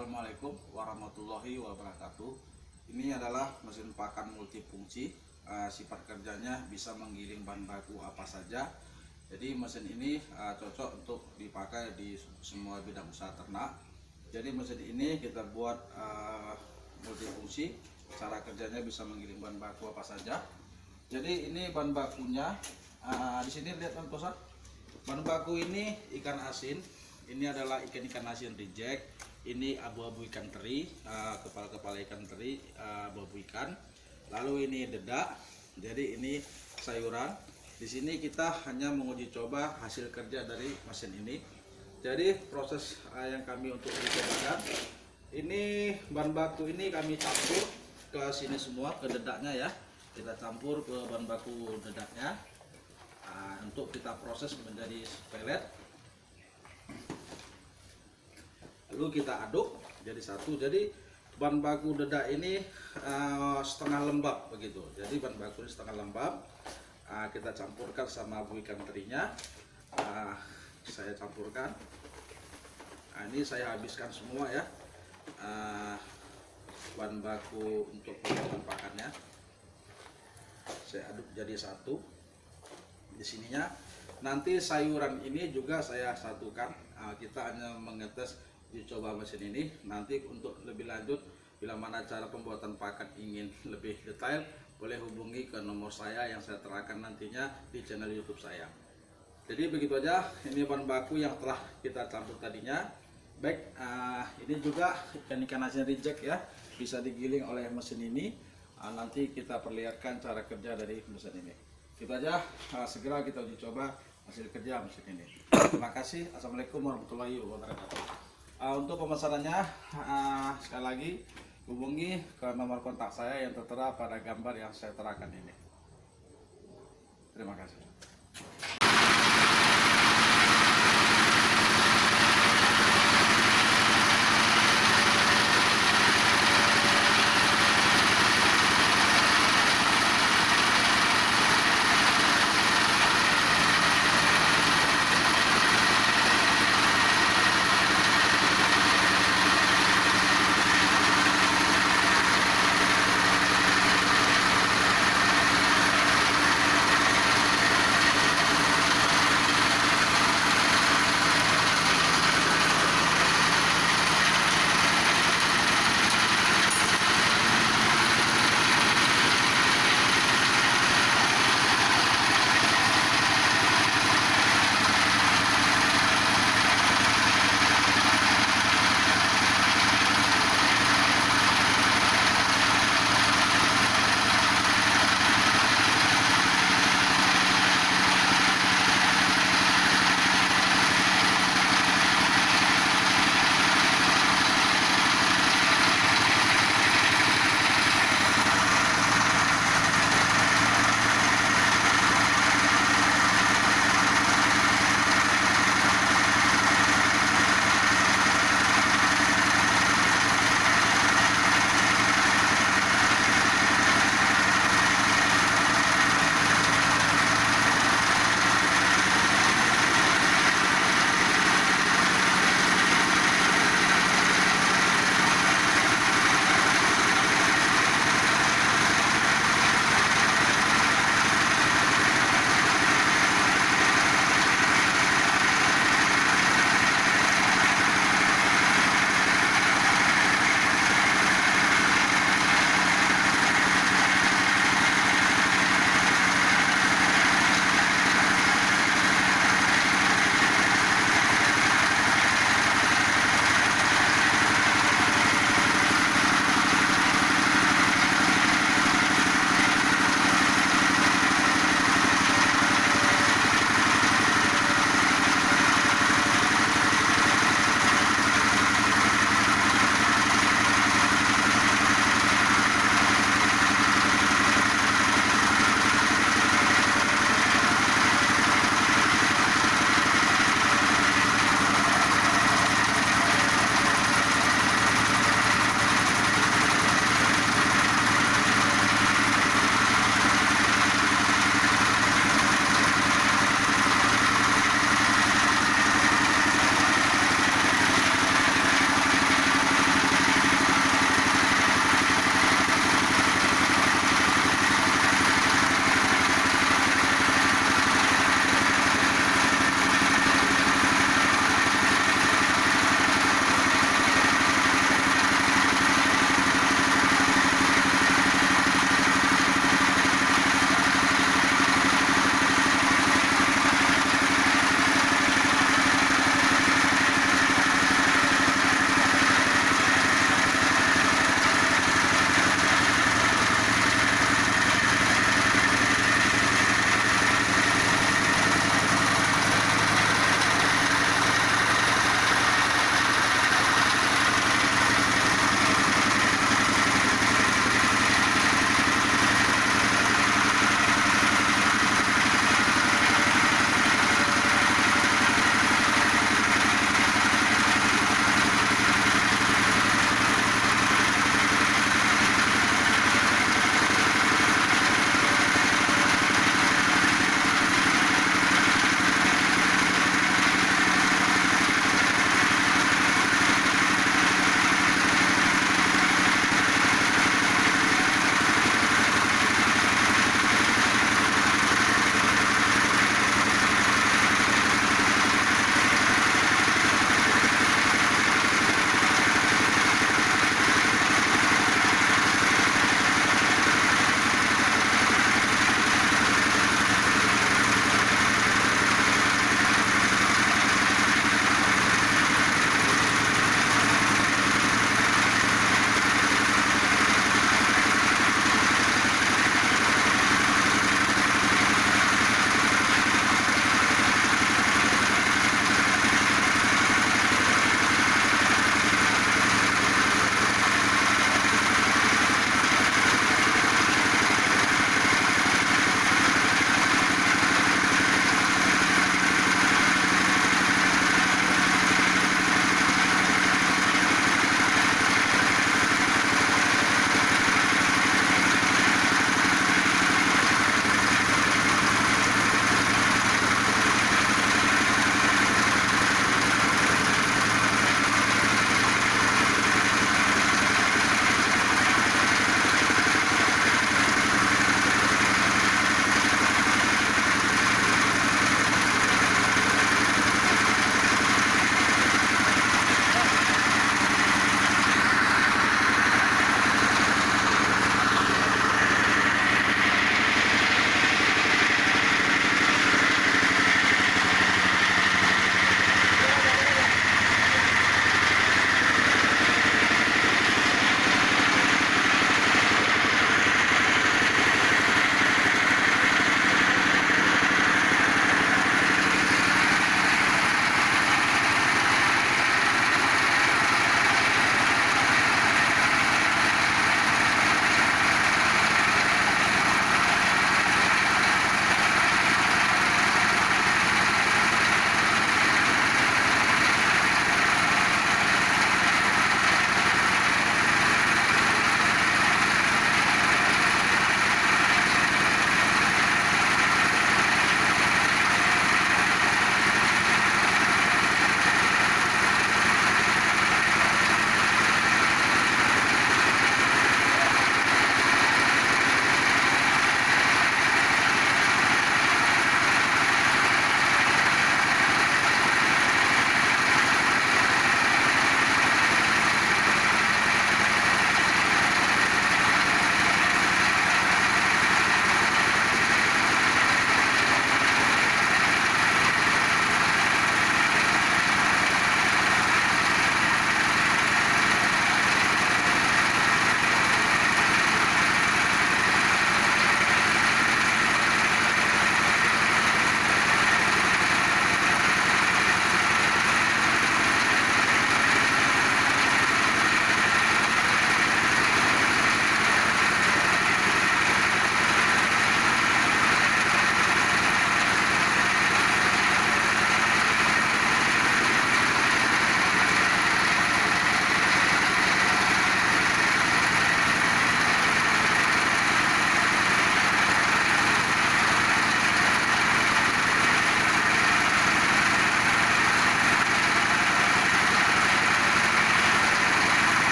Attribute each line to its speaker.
Speaker 1: Assalamualaikum warahmatullahi wabarakatuh. Ini adalah mesin pakan multifungsi. Sifat kerjanya bisa menggiling bahan baku apa saja. Jadi mesin ini cocok untuk dipakai di semua bidang usaha ternak. Jadi mesin ini kita buat multifungsi. Cara kerjanya bisa menggiling bahan baku apa saja. Jadi ini bahan bakunya. Di sini lihat kan Kosan. Bahan baku ini ikan asin. Ini adalah ikan asin reject. Ini abu-abu ikan teri, kepala-kepala ikan teri, abu-abu ikan. Lalu ini dedak. Jadi ini sayuran. Di sini kita hanya menguji coba hasil kerja dari mesin ini. Jadi proses yang kami untuk dicobakan. Ini bahan baku ini kami campur ke sini semua, ke dedaknya ya. Kita campur ke bahan baku dedaknya. Untuk kita proses menjadi pelet. Lalu kita aduk jadi satu. Jadi bahan baku dedak ini setengah lembab begitu. Jadi bahan baku ini setengah lembab. Kita campurkan sama abu ikan terinya. Saya campurkan. Ini saya habiskan semua ya. Bahan baku untuk pembuatan pakannya. Saya aduk jadi satu. Di sininya nanti sayuran ini juga saya satukan. Kita hanya mengetes dicoba mesin ini. Nanti untuk lebih lanjut, bila mana cara pembuatan pakan ingin lebih detail, boleh hubungi ke nomor saya yang saya terangkan nantinya di channel YouTube saya. Jadi begitu aja, ini bahan baku yang telah kita campur tadinya. Baik, ini juga ikan asin reject ya, bisa digiling oleh mesin ini. Nanti kita perlihatkan cara kerja dari mesin ini. Itu aja, segera kita uji coba hasil kerja mesin ini. Terima kasih. Assalamualaikum warahmatullahi wabarakatuh. Untuk pemesanannya, sekali lagi hubungi ke nomor kontak saya yang tertera pada gambar yang saya terangkan ini. Terima kasih.